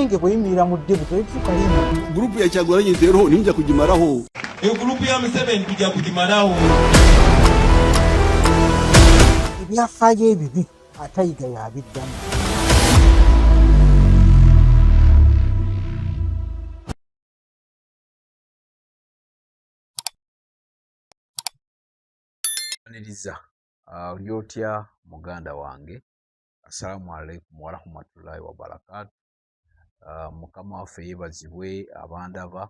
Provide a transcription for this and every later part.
nange bweyimirira mu ddebu tetuuka lino. Gurupu ya Kyagulanyi nzeero ninja kugimalaho. Gurupu ya Museveni tujja kugimalaho. Ebyafaayo ebibi atayiga yabiddamu. Aniriza oli otya muganda wange? Assalamu alaikum wa rahmatullahi wa barakatuh. Mukama waffe yeebazibwe abandaba.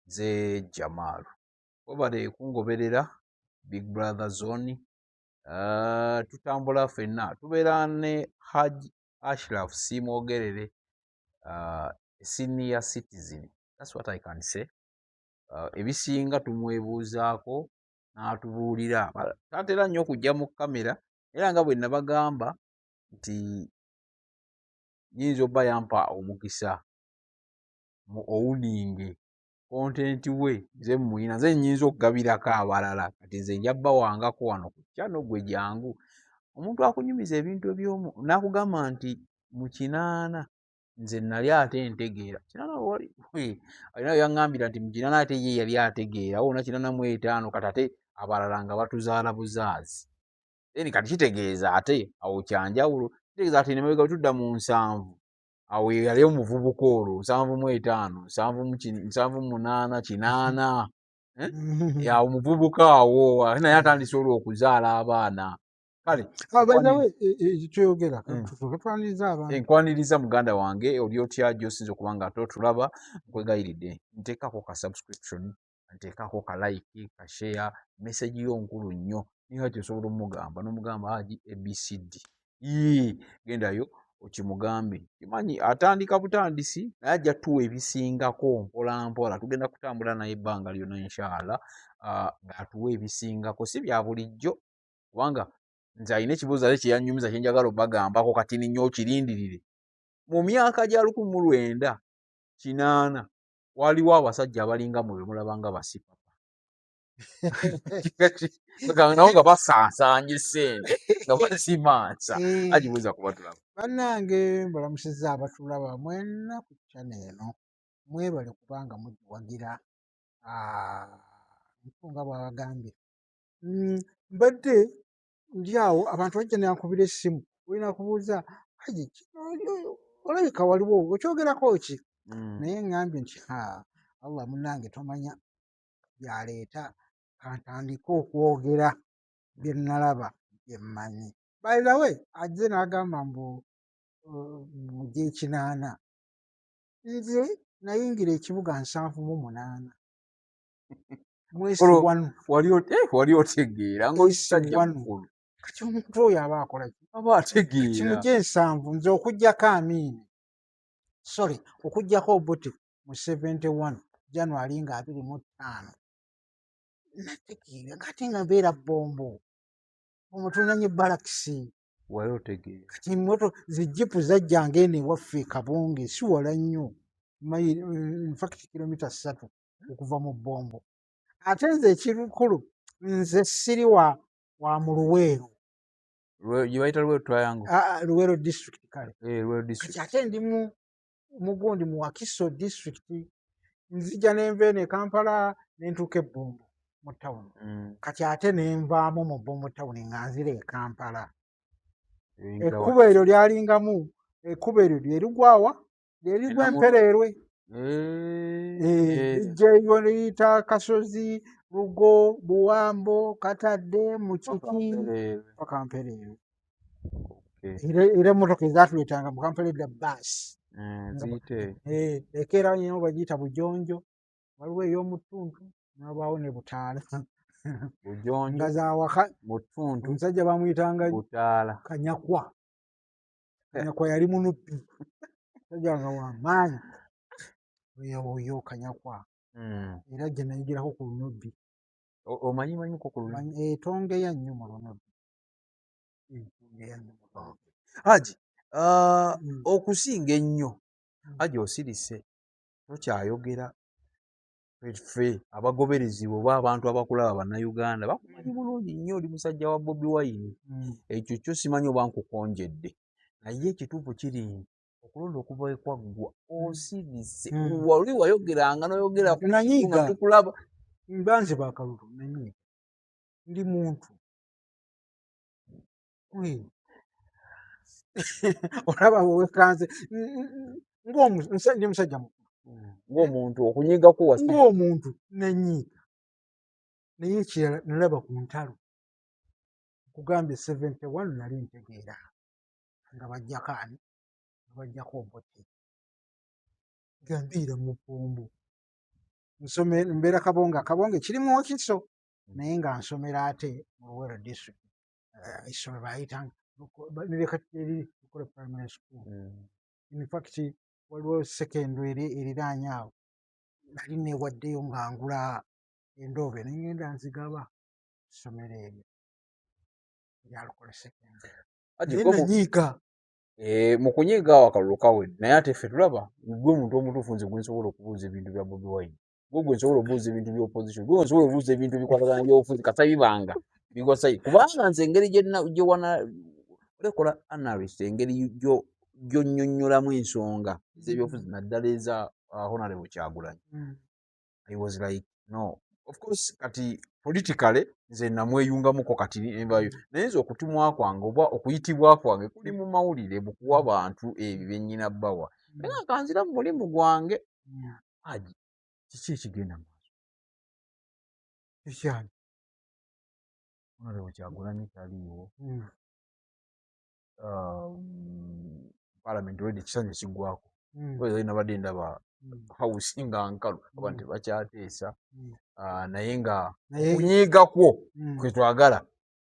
Nze Jamal. Webale kungoberera Big Brother Zone. Tutambula ffenna. Tubeera ne Haji Ashraf Simwogerere, senior citizen. That's what I can say. Ebisinga tumwebuuzaako n'atubuulira. Tatera nnyo okujja mu kamera era nga bwe nabagamba nti yinza obba yampa omukisa mu owuninge kontenti we nze muyina nze nnyinza okugabirako abalala kati nze njabba wangako wano ku kyano gwe jangu omuntu akunyumiza ebintu ebyomu n'akugamba nti mu 8 nze nali ate ntegeera 8 alina yaŋŋambira nti mu 8 ate ye yali ategeera wona 85 kati ate abalala nga batuzaala buzaazi kati kitegeeza ate awo kyanjawulo kitegeeza ati nemabega tudda mu 7 awo yali omuvubuka olwo 7.5 7.8 8 ya omuvubuka awo naye atandise olwo okuzaala abaana kale kyoyogera tutwaniriza abaana enkwaniriza muganda wange oli otya gy'osinza okuba nga totulaba nkwegayiridde nteekako ka subscription nteekako ka like ka share message yo nkulu nnyo niyo osobola n'omugamba Haji ABCD gendayo okimugambe kimanyi atandika butandisi naye ajja tuwa ebisingako mpola mpola tugenda kutambula naye ebbanga lyonna inshallah ng'atuwa ebisingako si bya bulijjo kubanga nze alina ekibuuzo ate kyeyanyumiza kyenjagala obbagambako kati ninnyo okirindirire mu myaka gya 1980 waliwo abasajja abalinga mwe mulabanga basipapa nabo nga basansanya essente nga basimansa agibuuza kuba tulaba bannange mbalamusiza abatulaba mwenna ku ccana eno mwebale kubanga mugiwagira ntunga bwabagambye mbadde ndi awo abantu bajja neyankubira essimu olina kubuuza Haji olabika waliwo okyogerako ki naye ŋŋambye nti Allah munnange tomanya byaleeta kantandike okwogera bye nalaba bye mmanyi by the way ajje n'agamba mbu mu G8 nze nayingira ekibuga 7.8 mwesi wanu wali otegeera ng'osajja mukulu kati omuntu oyo aba akola ki aba ategeera kino G7 nze okuggyako Amini sorry okuggyako Obuti mu 71 January nga 25 nategeera ngate nga mbeera Bombo omutunanye balakisi wali otegeera kati moto zijipu zajjanga eno ewaffe Kabonge si wala nnyo in fact kilomita 3 okuva mu Bombo ate nze ekirukulu nze siri wa mu Luweero gyebayita Luweero district kale Luweero district ate ndi mugundi mu Wakiso district nzija nenva eno e Kampala nentuuka e Bombo mu town kati ate nenvaamu mu Bombo town nga nzira e Kampala ekkubo eryo lyalingamu ekkubo eryo lyerigwawa lyerigwa Empereerwe lijja eyo liyita Kasozi Lugo Buwambo Katadde Mukiki paka Mpereerwe era emmotoka ezatuleetanga mu Kampala edda baasi ekeera nyo bagiyita Bujonjo waliwo ey'omutuntu n'abaawo ne Butaala nga zawaka omusajja bamuyitanga Kanyakwa yali munubbi musajja nga wamaanyi oyo Kanyakwa era gye nayigirako ku lunubbi omanyimanyimuko ku lunubbi etongeya nnyo mu lunubbi Haji okusinga ennyo Haji osirise tokyayogera ffe abagoberezi oba abantu abakulaba bannayuganda bakumanyi bulungi nnyo oli musajja wa Bobi Wine ekyo kyo simanyi oba nkukonjedde naye ekituufu kiri nti okulonda okuva ekwaggwa onsibise wali wayogeranga noyogera nanyiga tukulaba mbanze bakalulu nanyiga ndi muntu olaba wekanze ndi musajja ng'omuntu okunyiga kuwasa ng'omuntu nanyiga naye ekirala nalaba ku ntalo kugambye 71 nali ntegeera nga bajjako ani bajjako Obote gambiira mu bbombo mbeera kabonga kirimu Wakiso naye nga nsomera ate mu Luweero district isomero bayitanga eri Lukole primary school. In fact waliwo secondary eriraanye awo nali neewaddeyo nga ngula endoobe ne ngenda nzigaba ssomero eryo erya Lukole secondary. Naye nanyiiga mu kunyiga akalulu kawedde naye ate ffe tulaba gwe muntu omutuufu nze gwe nsobola okubuuza ebintu bya Bobi Wine gwe nsobola okubuuza ebintu by'opposition gwe nsobola okubuuza ebintu bikwatagana by'obufuzi kasabibanga bigosayi kubanga nze engeri gye wana olekola analyst engeri gy'onnyonnyolamu ensonga ez'ebyobufuzi naddala eza Honorable Kyagulanyi. I was like no of course kati politically nze namweyungamuko kati nembayo naye nze okutumwa kwange oba okuyitibwa kwange kuli mu mawulire bukuwa abantu ebyo byennyina bbawa naye nkanzira mu mulimu gwange aji kiki ekigenda maaso ekyani Honorable Kyagulanyi taliiwo Parliament already kisanja kiggwako oyo nabadde ndaba House nga nkalu abantu bakyateesa naye nga okunyiiga kwo kwe twagala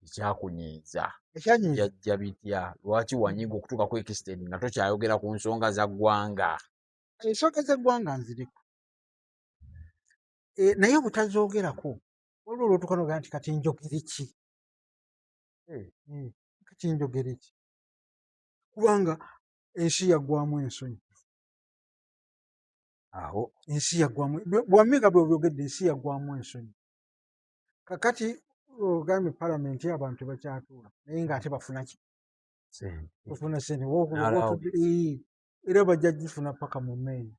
ekyakunyiiza jjajja bitya lwaki wanyiiga okutuuka ku extent nga tokyayogera ku nsonga za ggwanga ensonga z'eggwanga nziriko naye obutazoogerako waliwo olwotuuka nogaa nti kati njogere ki kati njogere ki kubanga ensi yaggwamu ensonyi awo ensi yaggwamu bwamiga bwebyogedde ensi yaggwamu ensonyi kakati ogambye palamenti abantu bakyatuula naye ngaate bafuna ki bafuna sente era bajja gifuna paka mu Mei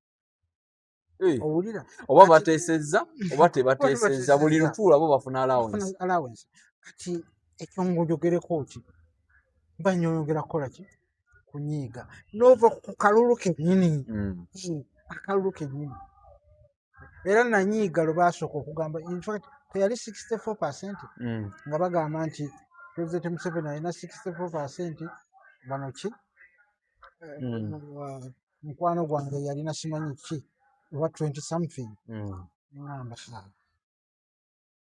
owulira oba bateesezza oba tebateesezza buli lutuula bo bafuna allowance kati ekyo ng'ojogereko ki mba nyongera kukola ki kunyiiga n'ova ku kalulu kennyini akalulu kennyini era nanyiiga lwe baasooka okugamba infact teyali 64% nga bagamba nti President Museveni alina 64% bano ki mukwano gwange yalina simanyi ki oba 20 something ngamba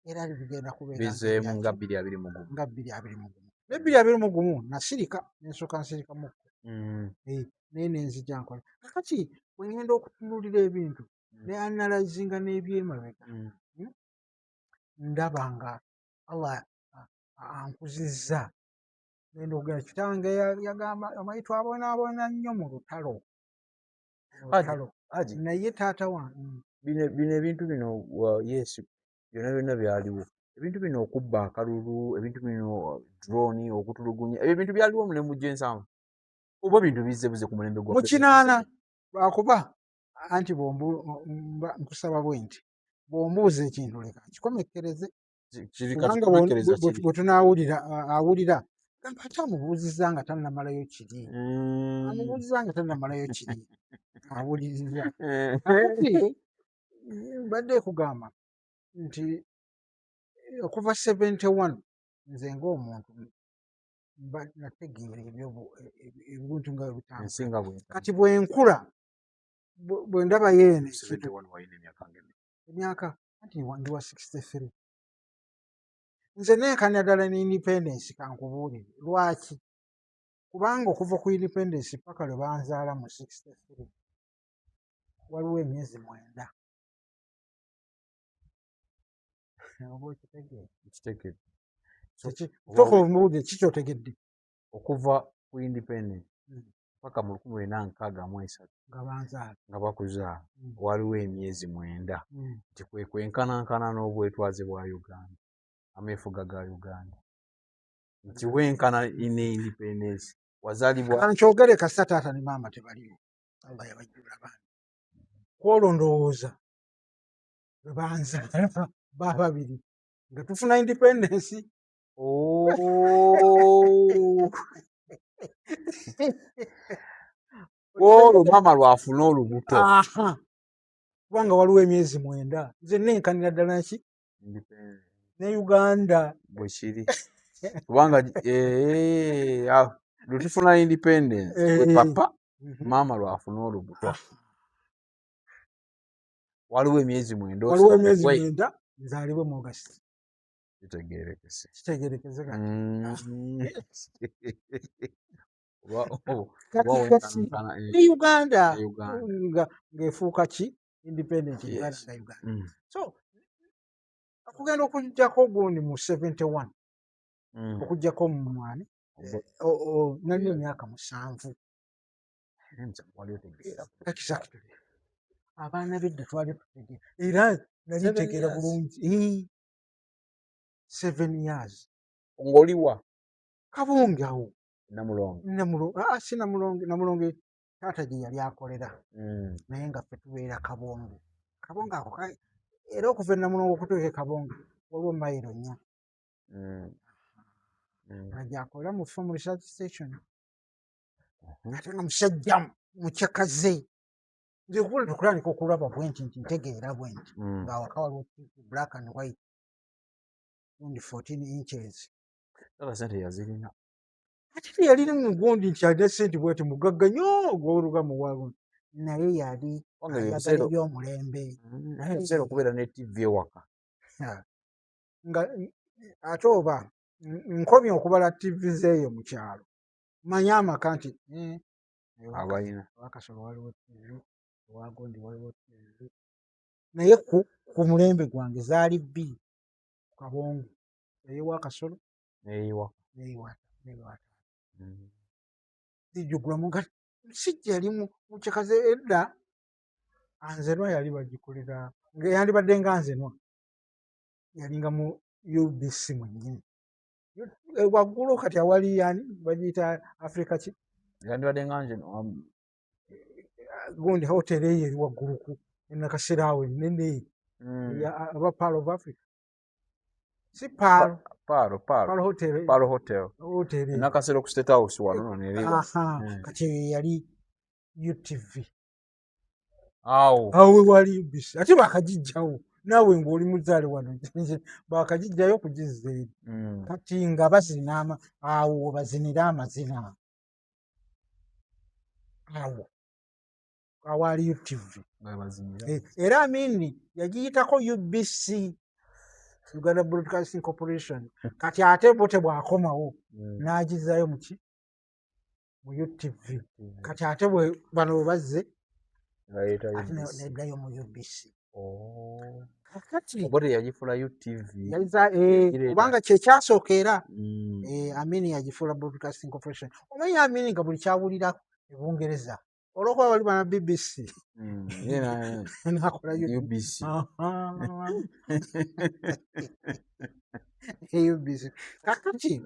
era bigenda kubeera bizeemu nga 221 nga 221 nasirika nensooka nsirikamu naye nenzija nkola kakati bwe ngenda okutunuulira ebintu ne analyzinga n'ebyemabega ndaba nga Allah ankuzizza genda okugenda kitange yagamba omanyi twabonaabona nnyo mu lutalo naye taata wange bino ebintu bino yes byonna byonna byaliwo ebintu bino okubba akalulu ebintu bino drone okutulugunya ebyo ebintu byaliwo mu mulembe gw'ensanvu oba bintu bizze buze ku mulembe gwa mu kinaana lwakuba anti nkusaba bwe nti bw'ombuuza ekintu leka nkikomekkereze bwe tunaawulira awulira gamba ate amubuuzizza nga tannamalayo kiri amubuuzizza nga tannamalayo kiri awuliriza mbadde kugamba nti okuva 71 nze ng'omuntu nategeera ebintu nga bwebitambula kati bwenkula bwe ndaba yeene emyaka anti ndi wa 63 nze nenkanya ddala ne independence kankubuulire lwaki kubanga okuva ku independence paka lwe banzaala mu 63 waliwo emyezi 9 oba okitegeera soka omubuulire kikyotegedde okuva ku independence paka mu 1963 nga bakuzaala waliwo emyezi 9 nti kwe kwenkanankana n'obwetwaze bwa Uganda ameefuga ga Uganda nti wenkana ne independence wazaalibwa kankyogere kasa taata ne maama tebaliwo Allah yabajjula abaana kwolwo ndowooza bwe banzaala bababiri nga tufuna independence. Olwo maama lwafuna olubuto. Aha, kubanga waliwo emyezi 9 nze nenkanira ddala nki ne Uganda bwe kiri kubanga lwe tufuna independence papa maama lwafuna olubuto waliwo emyezi 9 nzaalibwe mu August. Kitegeerekese ne Uganda ng'efuuka ki independent Uganda. So okugenda okujjako gundi mu 71 okujjako mu mwani nali emyaka 7. Exactly. Abaana b'edda twali tutegeera era nali ntegeera bulungi. 7 years ng'oliwa Kabonge awo Namulonge. si Namulonge taata gye yali akolera naye nga ffe tubeera Kabonge ako era okuva e Namulonge okutuuka e Kabonge waliwo mayiro 4 nga gy'akolera mu Farm Research Station ate nga musajja mukyakaze. Nze tukutandika okulaba bwe nti ntegeera bwe nti ng'awaka waliwo black and white gundi 14 inches. Tata sente yazirina. Ate teyalina mu gundi nti alina sente bweti mugagga nnyo gw'oluga mu wagu naye yali ayagala eby'omulembe. Naye ebiseera okubeera ne TV ewaka. Nga ate oba nkomye okubala TV zeeyo mu kyalo manye amaka nti abalina Wakasolo waliwo TV, Wagondi waliwo TV, naye ku mulembe gwange zaali 2 Kabonge ey'Ewakasolo n'eyiwata zijjugulamu nga musijja yali mukyakaze edda. Anzenwa yali bagikolera ng'eyandibadde nga Nzenwa yalinga mu UBC mwennyini waggulu kati awali yani bagiyita Africa ki yandibadde nga nje gundi hoteri eyo eri wagguluku enakasera awo ennene aba Pearl of Africa si Pearl Hotel nakasera ku State House wano n'eriwa kati yali UTV awo wali UBC ate bakagijjawo naawe ng'oli muzaale wano bakagijjayo kugizza eri kati nga bazina awo bazinira amazina awo awali UTV era Amini yagiyitako UBC Uganda Broadcasting Corporation kati ate bo tebwakomawo n'agizzayo mu UTV kati ate bano bazze neddayo mu UBC. Obote yagifuula UTV kubanga kyekyasooka era Amini yagifuula Broadcasting Corporation. Omanyi Amini nga buli kyawulira e Bungereza olwokuba bali bana BBC nakola UBC UBC. Kakati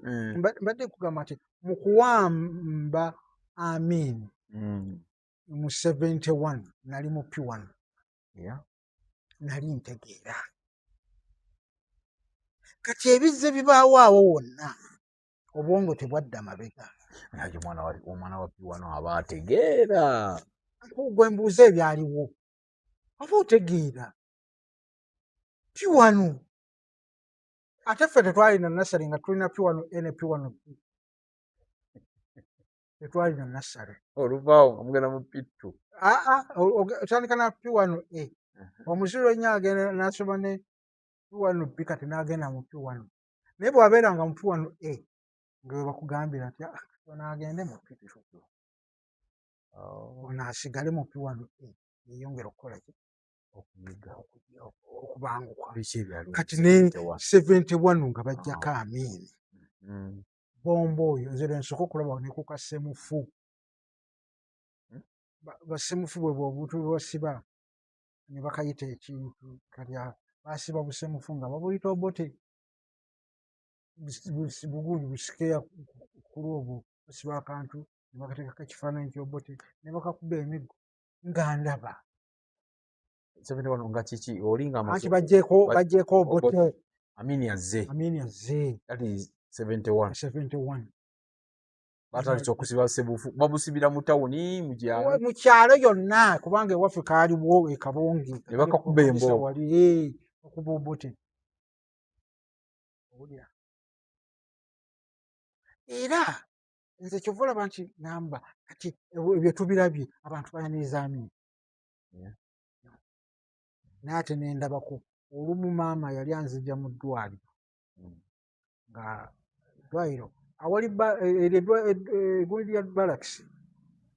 mbadde kugamba nti mu kuwamba Amini mu 71 nali mu P1 nali ntegeera kati ebizze bibaawo awo wonna obwongo tebwadda mabega. Naye omwana wa P1 aba ategeera gwe mbuuza ebyaliwo aba otegeera P1 ate ffe tetwalina nasale nga tulina P1 ne P1 tetwalina nasale oluvaawo nga mugenda mu P2 otandika na P1 omuziro nnyo agenda n'asoma ne P1 B kati n'agenda mu P1 naye bw'abeeranga mu P1 nga bwe bakugambira nti ono agende mu P2 ono asigale mu P1 yeyongera okukola ki okubanguka kati ne 71 nga bajjako Amini bombo oyo nze lwensoka okulaba ne ku kasemufu basemufu bwe bw'obuntu bwe basiba ne bakayita ekintu kati basiba busemufu nga babuyita obote bugundi busikeya kuli obwo basiba akantu ne bakateekako ekifaananyi ky'obote ne bakakuba emiggo nga ndaba 71 nga kiki olinga anti bajjeko Obote. Amini azze. That is 71. 71. Batandise okusiba Ssebufu babusibira mu tawuni mu kyalo. Mu kyalo yonna kubanga ewaffe kaaliwo e Kabonge. Ne bakakuba embo. Wali okuba Obote. Owulira. Era nze kyova olaba nti ngamba kati ebyo tubirabye abantu bayaniriza Amini. N'ate ne ndabako olumu maama yali anzigya mu ddwaliro nga ddwaliro awali eggulu lya Barracks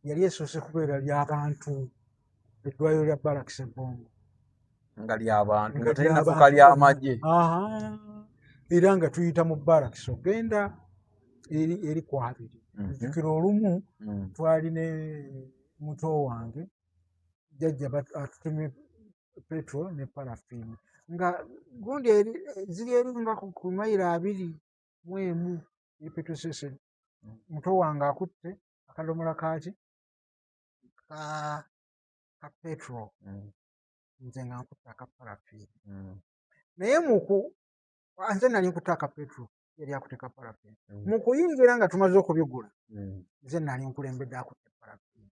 yali esoose kubeera ly'abantu eddwaliro lya Barracks Ebongo nga ly'abantu nga talina fuka ly'amagye. Era nga tuyita mu Barracks ogenda eri kwabiri. Jjukira olumu twali ne muto wange jjajja atutumye petrol ne paraffin nga gundi ziri eri nga ku mayiro 21 ye petrol station. Muto wange akutte akadomola kaki ka petrol nze nga nkutte aka paraffin naye nze nali nkutte aka petrol yali akutte ka paraffin mu kuyingira nga tumaze okubigula nze nali nkulembedde akutte paraffin.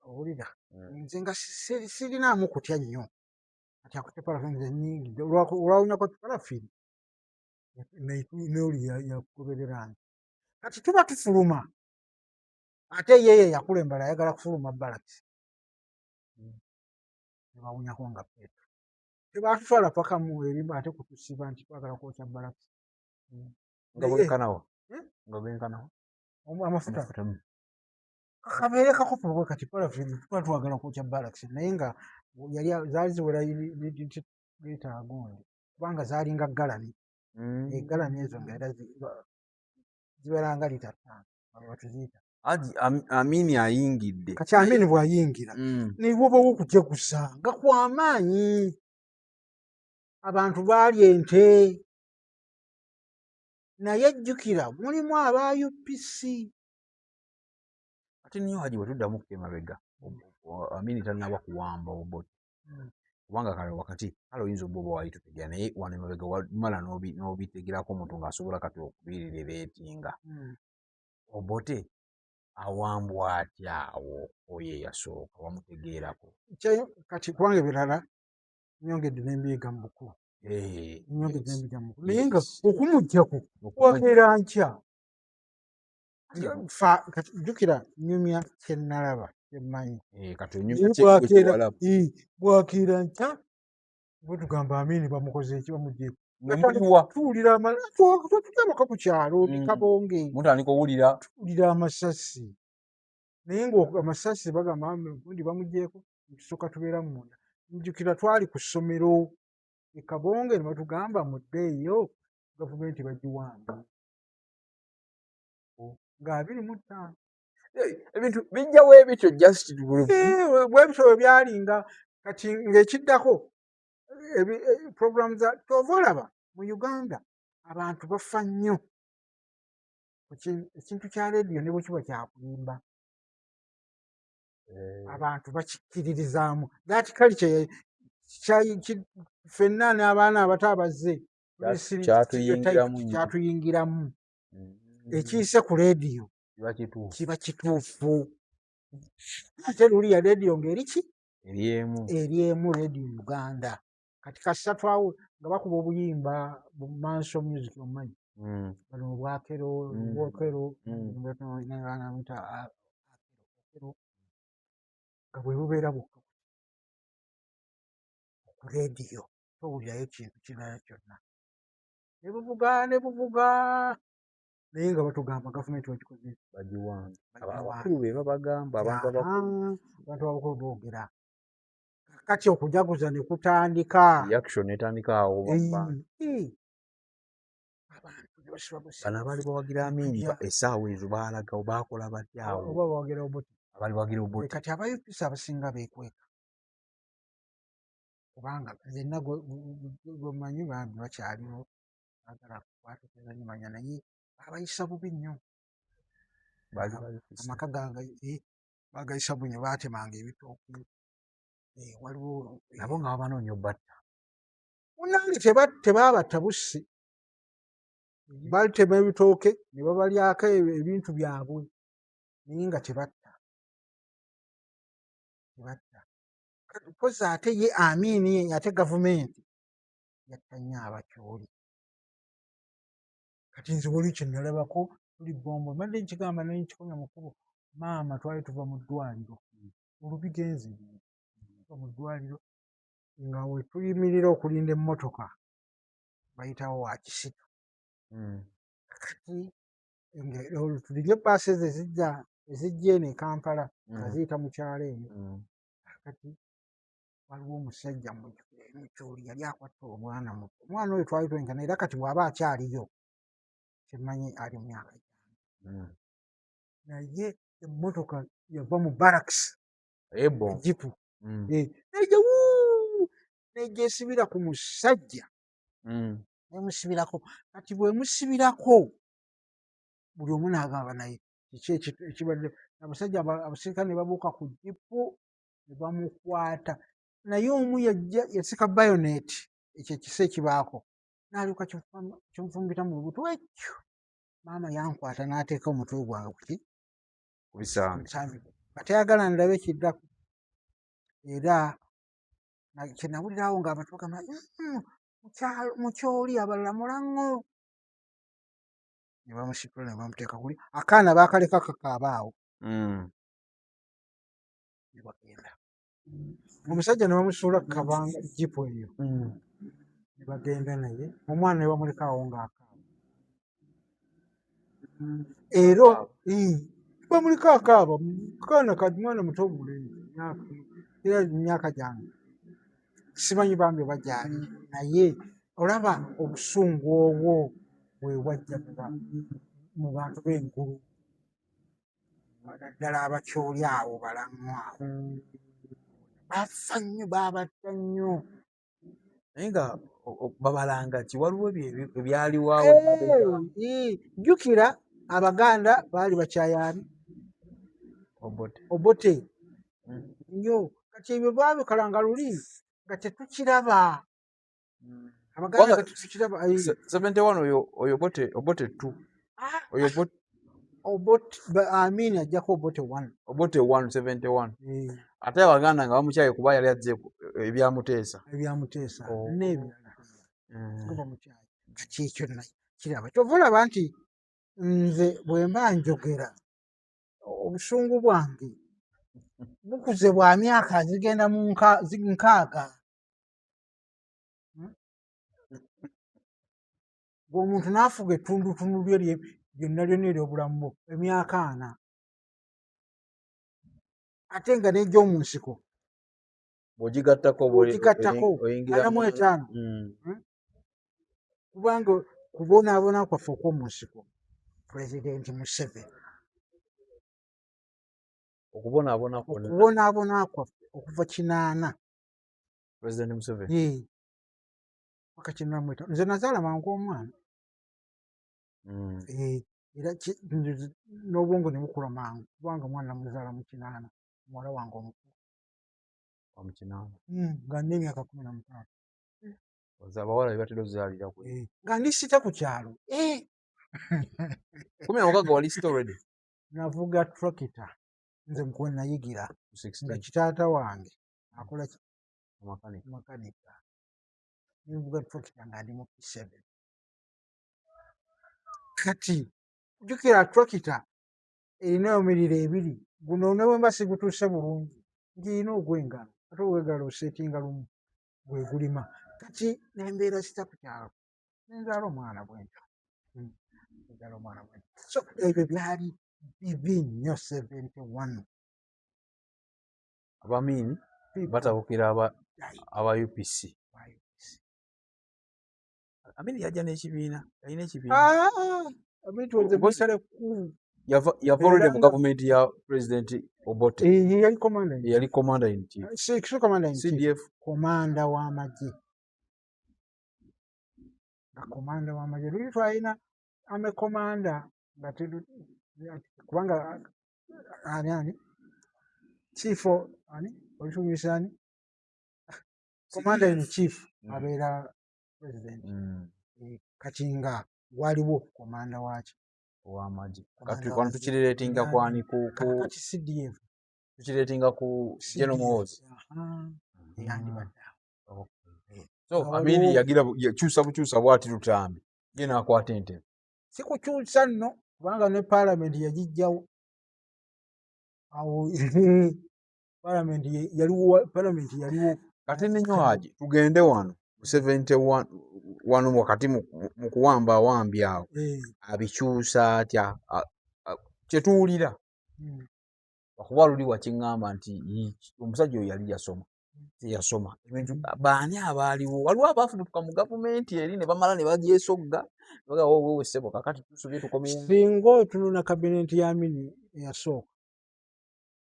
Owulira nze nga sirinaamu kutya nnyo kati akutte paraffin nze nnyingidde olwawunyako paraffin n'oli yakugobereranga kati tuba tufuluma ate yeeyo yakulembala ayagala kufuluma Barracks nebawunyako nga petro tebatutwala paka mu erimu ate kutusiba nti twagala kwokya Barracks nga bwenkanawo amafuta kabeere kakopo bwe kati paraffin tuba twagala kwokya Barracks naye nga zaali ziwera lita gundi kubanga zaalinga galani galani ezo nga era ziwera nga lita 5 batuziyita. Amini ayingidde kati Amini bw'ayingira newobawo okujeguza nga kwamaanyi abantu baalya ente naye jjukira mulimu aba UPC. ate niyo Haji bwetuddamu ku emabega Amini tannaba kuwamba Obote kubanga kale wakati kale oyinza oba wali tutegera naye wano emabega wamala n'obitegerako omuntu ng'asobola kati okubiirira ereetinga Obote awambwa atya awo oyo eyasooka wamutegeerako kati kubanga ebirala nyongedde n'embiyiga mu bukulu naye nga okumuggyako wakeera nkya jjukira nyumya kyennalaba kyemmanyi bwakeera nkya bwe tugamba Amini bamukoze eki bamugyeko tuwulira tutulabako ku kyalo Kabonge tuwulira amasasi naye ng'amasasi bagamba gundi bamugyeko tusooka tubeera munda. Njukira twali ku ssomero e Kabonge ne batugamba muddeeyo gavumenti bagiwambe nga 25 ebintu bijjawo ebityo just bwe bityo bwe byalinga kati ng'ekiddako program za kyova olaba mu Uganda abantu bafa nnyo ekintu kya leediyo ne bwe kiba kyakulimba abantu bakikkiririzaamu that culture ffenna n'abaana abato abazze kyatuyingiramu ekiyise ku leediyo kiba kituufu ate luli ya leediyo ng'eriki eryemu leediyo Uganda kati kasita twawo nga bakuba obuyimba bu Manso Music omanyi bano obwakero nga bwe bubeera bukka ku leediyo towulirayo kintu kirala kyonna ne buvuga naye nga batugamba gavumenti bagikoze bagiwambe abakulu be babagamba abantu abakulu boogera kati okujaguza ne kutandika reaction etandika awo bano abaali bawagira Amini essaawa ezo baalaga baakola batya awo oba bawagira Obote abaali bawagira Obote kati aba UPC abasinga beekweka kubanga zenna gwemanyi bambi bakyaliwo baagala kukwatokeza nyimanya naye babayisa bubi nnyo amaka gange bagayisa bunyo baatemanga ebitooke waliwo nabo nga babanoonya obbatta. Munnange tebaabatta bussi. Balitema ebitooke ne babalyako ebintu byabwe naye nga tebatta. Mpozi ate ye Amin ate gavumenti yatta nnyo abakyoli. Kati nze wali kye nalabako tuli Bombo mbadde nkigamba naye nkikomya mu kkubo, maama twali tuva mu ddwaliro olubigenzi tuva mu ddwaliro nga we tuyimirira okulinda emmotoka bayitawo wa Kisitu. Kati tulinye bbaasi ezo ezijja eno e Kampala nga ziyita mu kyalo eyo. Kati waliwo omusajja mukyoli yali akwatte omwana muto. Omwana oyo twali twenkana era kati bw'aba akyaliyo kimanyi ali mu myaka gy'amu. Naye emmotoka yava mu barakisi ejipu nejja nejja esibira ku musajja nemusibirako. Kati bwemusibirako buli omu n'agamba naye kiki ekibadde. Abasajja abasirikale ne babuuka ku jipu ne bamukwata naye omu yajja yasika bayoneeti ekyo ekisa ekibaako n'alyoka kimufumbita mu lubuto ekyo. Maama yankwata n'ateeka omutwe gwange ku bisambi nga tayagala ndabe kiddako. Era kye nawulirawo ng'abantu bagamba mukyoli abalala mulaŋŋo. Ne bamusitula ne bamuteeka kuli akaana baakaleka kakaaba awo ne bagenda. Omusajja ne bamusuula ku kabanga jipu eyo ne bagenda naye, omwana ne bamuleka awo ng'akaaba. Era bamuleka akaaba, kaana mwana muto omulenzi era emyaka gyange simanyi bambi oba gyali, naye olaba obusungu obwo bwe bwajja mu bantu b'engulu naddala abakyoli abo balaŋŋwa bafa nnyo, baabatta nnyo. naye nga babalanga ki waliwo ebyaliwawo. Jjukira Abaganda baali bakyayaani Obote nnyo. Kati ebyo baabikolanga luli nga tetukiraba. Abaganda nga tetukiraba. 71 oyo Obote 2 oyo Obote Amin ajjako Obote 1. Obote 1 71 ate Abaganda nga bamukyaye kuba yali azze ebyamuteesa n'ebirala nga bamukyaye. Kati ekyo kiraba kyova olaba nti nze bwe mba njogera obusungu bwange bukuze bwa myaka zigenda mu 6. Ng'omuntu n'afuga ettundutundu lye lyonna ery'obulamu emyaka 4 ate nga n'ejja omu nsiko bw'ogigattako 45 kubanga kubonaabona kwaffe okw'omu nsiko Pulezidenti Museveni okubonaabona kwaffe okuva 80 Pulezidenti Museveni paka 85. Nze nazaala mangu omwana era n'obwongo ne bukula mangu kubanga omwana namuzaala mu 80 muwala wange omukulu nga nina emyaka 15. abawala bebatera okuzaalira nga ndisita ku kyalo 16 wali sita already. Navuga tractor nze mukwe nayigira nga kitaata wange akola makanika. Nivuga tractor nga ndi mu P7. Kati jjukira tractor erina emiriro 2. Guno ne bwe mba sigutuuse bulungi ngirina ogw'engalo ate ogw'engalo oseetinga lumu gwe gulima. Kati nembeera sita ku kyalo nenzaala omwana bwentyo. So ebyo byali bibi nnyo 71. Abamini batabukira aba UPC. Amini yajja n'ekibiina yalina ekibiina yava olwedde mu gavumenti ya Pulezidenti Obote. Yali commander in chief CDF komanda w'amagye. Nga komanda w'amagye luli twalina ame komanda nga kubanga ani chief olitumisani commander in chief abeera president. Kati nga waliwo komanda waaki ow'amagye kati wano tukireetinga kwani kati CDF tukireetinga ku General Muhoozi. yandibadde So Amini yakyusa bukyusa bw'ati Lutambi ye n'akwata entebe. si kukyusa nno kubanga ne paalamenti yagiggyawo awo paalamenti yaliwo kati nenyo Haji tugende wano mu 71 wano wakati mu kuwamba awambi awo abikyusa atya kyetuwulira okuba luli wakiŋŋamba nti omusajja oyo yali yasoma teyasoma ebintu baani abaaliwo waliwo abaafubutuka mu gavumenti eri ne bamala ne bagyesogga wowe ssebo kakati tusubye tukomye singa otunula kabinenti ya Amini eyasooka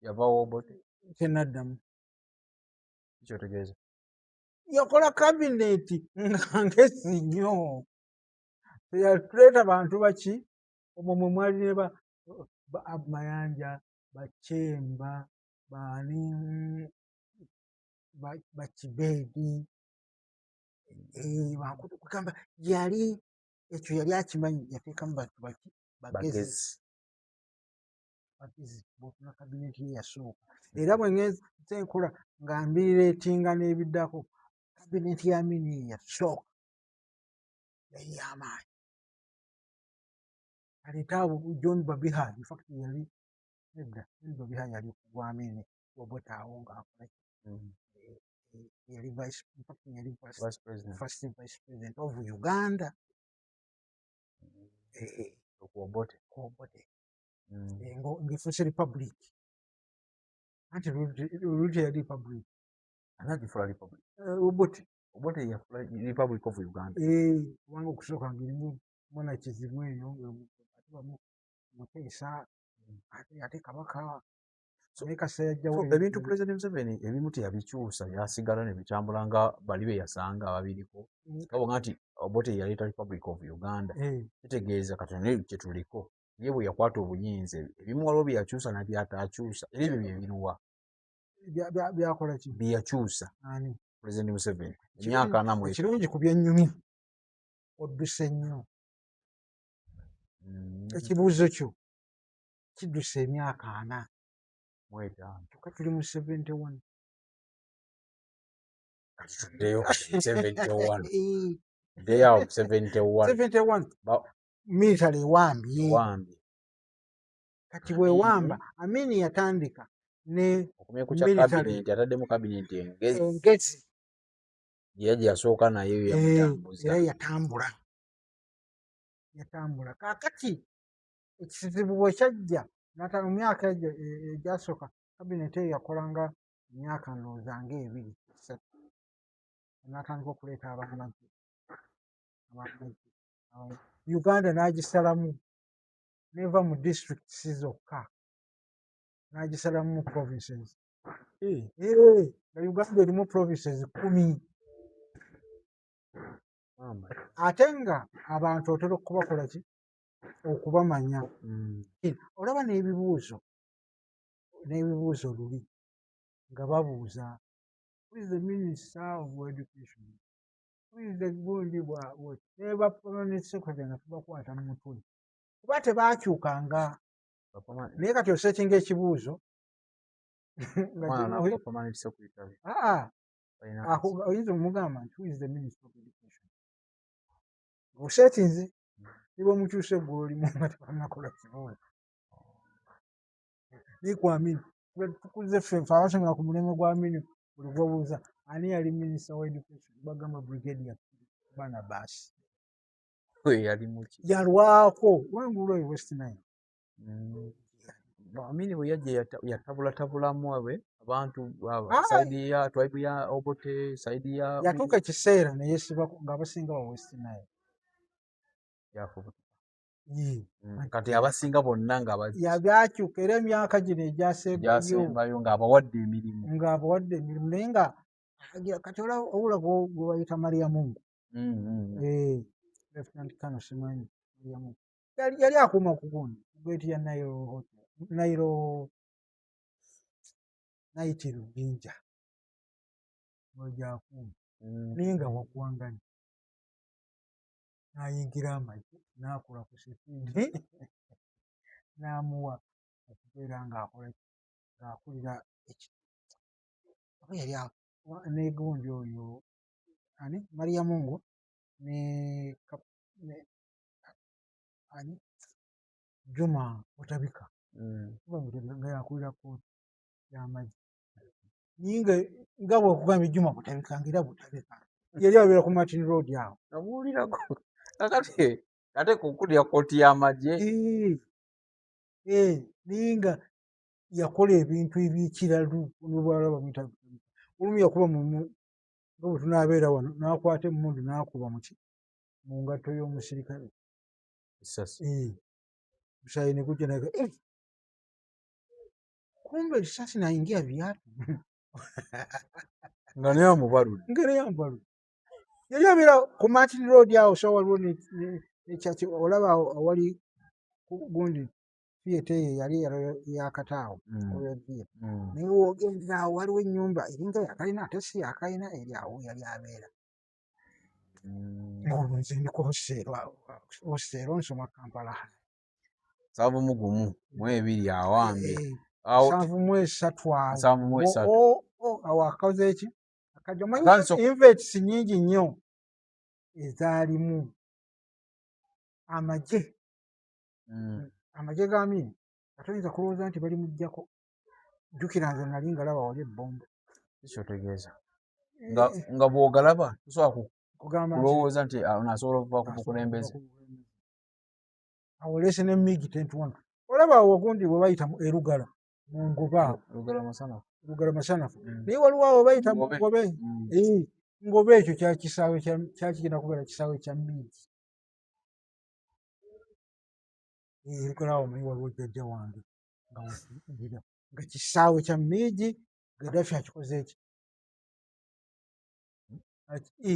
yavawo Obote tenaddamu kyotegeeza yakola kabineti nga ngezi nnyo yatuleeta bantu baki omwo mwe mwali ne ba Mayanja Bachemba baani Bakibeedi kugamba yali ekyo yali akimanyi yateekamu bantu baki bagezi bw'otuna kabineti ye yasooka era bwe ngenze enkola nga mbireetinga n'ebiddako kabineti ya Amini yasooka yali y'amaanyi aleeta abo John Babiha in fact yali edda John Babiha yali ku Amini Obote awo ng'akola yali first vice president of Uganda Obote ng'efuuse republic anti luli teyali republic anagifula republic Obote yafula republic of Uganda kubanga okusooka ng'erimu monakizimu eyo ate bamu Muteesa ate Kabaka naye Kasa yajjawo ebintu President Museveni ebimu teyabikyusa byasigala ne bitambula nga bali be yasanga ababiriko kabonga nti Obote yaleeta republic of Uganda kitegeeza katonda kye tuliko ye bwe yakwata obuyinza ebimu waliwo bye yakyusa na byataakyusa era ebyo bye biruwa byakola ki bye yakyusa ani President Museveni emyaka 4 ekirungi ku byennyumya odduse nnyo ekibuuzo kyo kidduse emyaka 4 kyokka tuli mu 71 military ewambye kati bwewamba Amini yatandika ne military ataddemu kabineti engezi gye yasooka nayo era yatambula kaakati ekizibu bwe kyajja mu myaka egyasooka kabineti eyo yakolanga emyaka ndowooza ng'ebiri n'atandika okuleeta abamagye Uganda n'agisalamu neva mu districts zokka n'agisalamu mu provinces nga Uganda erimu provinces 10 ate nga abantu otera okubakola ki okubamanya olaba n'ebibuuzo luli nga babuuza who is the minister of education who is the gundi ne ba permanent secretary nga tubakwata mu mutwe kuba tebaakyukanga naye kati osetinga ekibuuzo oyinza omugamba nti who is the minister of education osetinze niba omukyuse gw'olimu nga tebanakola kibuuzo nikwamini tukuze ffe abasomera ku mulembe gwa Amini buli gwobuuza ani yali minisita wa education bagamba brigadier Barnabas yalwako wangulu oyo West Nile Amini bwe yajja yatabulatabulamu abantu saidi ya tribe ya Obote saidi ya yatuuka ekiseera ne yeesiba ng'abasinga ba West Nile kati abasinga bonna nga yabyakyuka era emyaka gino egyasembayo ng'abawadde emirimu naye nga kati obula gwe bayita Mariamungu Lieutenant Colonel Simanyi Mariamungu yali akuuma ku gundi gweti ya Nairo Rubinja ojakuuma naye nga wakuwanganya n'ayingira amagye n'akola ku sipiidi n'amuwa okubeera ng'akulira yali negundi oyo ani Mariamungu ani Juma Butabika nga yakulira kooti y'amagye naye nga bwekugambye Juma Butabika ng'era Butabika yali abeera ku Martin Road awo nabuulirako kakati ate kukulira kooti y'amagye naye nga yakola ebintu ebyekiralu nobwalaba bamuyita olumu yakuba nga bwe tunaabeera wano n'akwata emmundu n'akuba mu ngatto y'omusirikale musaayi ne gujja naga kumbe risasi naingia viatu nga naye amubaludde yali abeera ku Martin Road awo so waliwo nekyaki olaba awali gundi theatre ye yali yakataawo naye wogendera awo waliwo ennyumba eringa yakalina ate si yakalina eri awo yali abeera olwo nze ndi ku hosteero nsoma Kampala 7-2 awambe 7-3 awo akaze eki akajja invets nnyingi nnyo ezaalimu amagye ga Amini atoyinza kulowooza nti bali muggyako jjukira nze nali ngalaba wali ebbombo ekyotegeeza nga bw'ogalaba tosobola kulowooza nti asobola okuva ku bukulembeze awo leese ne MiG 21 olaba awo wagundi bwe bayita erugala mu Ngoba Lugala Masanafu naye waliwo awo bayita mu Ngobe Ngobe ekyo kyakigenda kubeera kisaawe kya MiG erugala awo manyi waliwo jjajja wange nga kisaawe kya MiG Gaddafi akikoze eki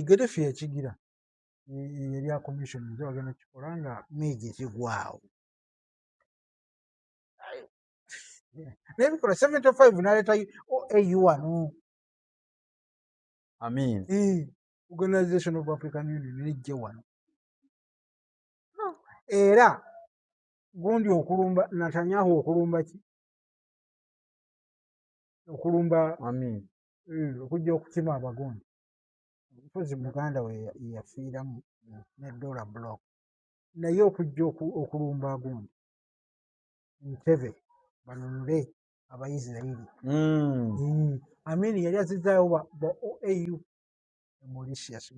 Gaddafi yakigira yali akomishoni nze wagenda kikola nga MiG kigwawo naye bikola 75 n'aleeta AU wano Organization of African Union nejje wano era gundi okulumba Netanyahu okulumba okujja okukima abagundi mpozi muganda we yafiiramu ne Dollar Block naye okujja okulumba agundi Ntebe banunule Abayisirayiri Amini yali azizaayo ba OAU Mauritius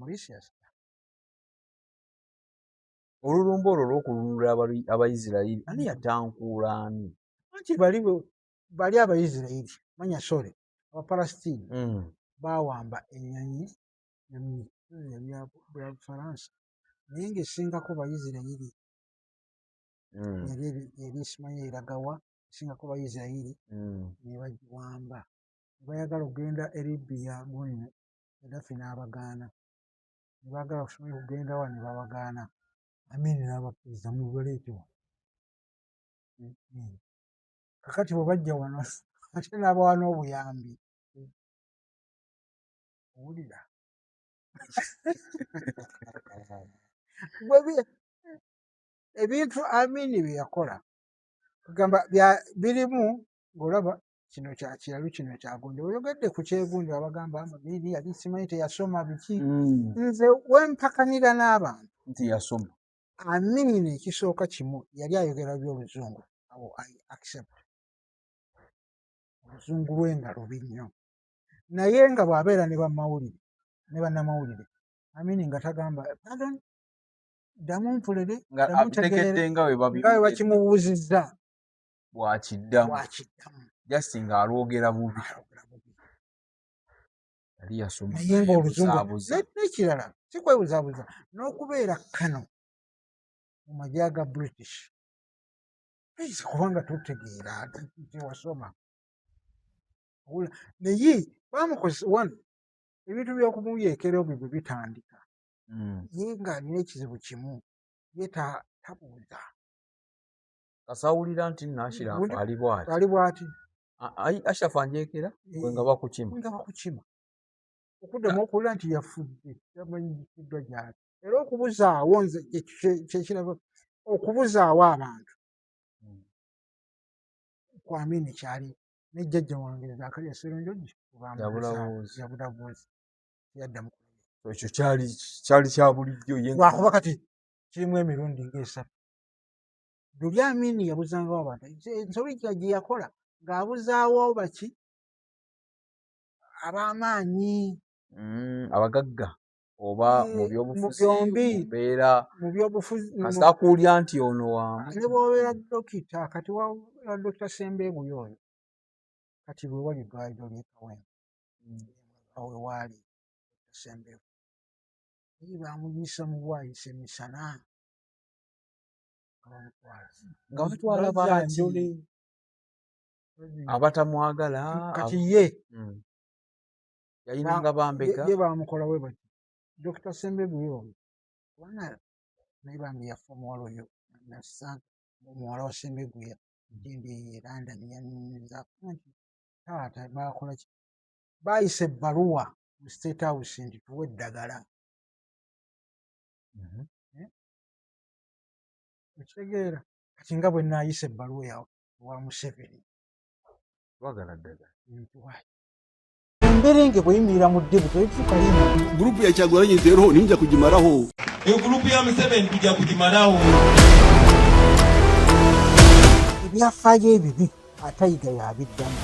olulumba olwo olw'okulunula Abayisirayiri ani yatankuula ani anti bali Abayisirayiri manya sole Abapalestine baawamba ennyonyi ya Bufalansa naye ng'esingako Bayisirayiri yali eri simanyi eragawa esingako Bayisirayiri ne bagiwamba ne bayagala okugenda e Libya gundi Gaddafi n'abagaana ne baagala okusobola okugenda wa ne babagaana Amini n'abakkiriza mubaleete wano kakati bwe bajja wano ate n'abawa n'obuyambi owulira ebintu Amini bye yakola kugamba birimu ng'olaba kino kya kiralu kino kyagundi oyogedde ku kyegundi abagamba Amini yali simanyi teyasoma biki nze wempakanira n'abantu nti yasoma Amini ekisooka kimu yali ayogera by'oluzungu awo I accept oluzungu lwe nga lubi nnyo naye nga bw'abeera ne bannamawulire Amini nga tagamba pardon ddamu mpulire nga bwe bakimubuuzizza bw'akiddamu just ng'alwogera bubi yali yasoma naye ng'oluzungu n'ekirala si kwebuzaabuza n'okubeera kano mu magye aga British ayinza kubanga totegeera tewasoma naye bamukozesa wano ebintu by'okumuyeekera obyo bwe bitandika ye ng'alina ekizibu kimu ye tabuuza kasawulira nti Naashirafu ali bw'ati Ashafu anjeekera nga bakukima okuddamu okuwulira nti yafudde tamanyikiddwa gyali era okubuzaawo nze kyekiraba okubuzaawo abantu Kwamini kyali ne jjajja wange Zakariya Sseronjogi yabulabuuzi yaddamu ekyo kyali kya bulijjo lwakuba kati kirimu emirundi ng'esatu Luli Amini yabuzangawo abantu ensobi gye yakola ng'abuzaawo baki ab'amaanyi abagagga oba mu byobufuzi byombi mbeera mu byobufuzi kasita kuwulira nti ono waamu ne bw'obeera dokita kati wa Dr. Ssembeeguya oyo kati lwe wali eddwaliro ly'e Kawempe awe waali Ssembeeguya naye bamuyisa mu bwayisa emisana nga batwala baaki abatamwagala kati ye yalinanga bambega ye bamukola we bati Dr. Ssembeeguya oyo kubanga naye bambi yafa omuwala oyo nasanga omuwala wa Ssembeeguya gyendi London yannyumizaako nti taata bakola ki baayisa ebbaluwa mu State House nti tuwe eddagala okitegeera kati nga bwe naayisa ebbaluwa wa Museveni twagala ddagala emberenge bweyimirira mu ddebu tebifuuka yina Gurupu ya Kyagulanyi nze roho ninja kugimaraho. Gurupu ya Museveni tujja kugimalawo. ebyafaayo ebibi atayiga yabiddamu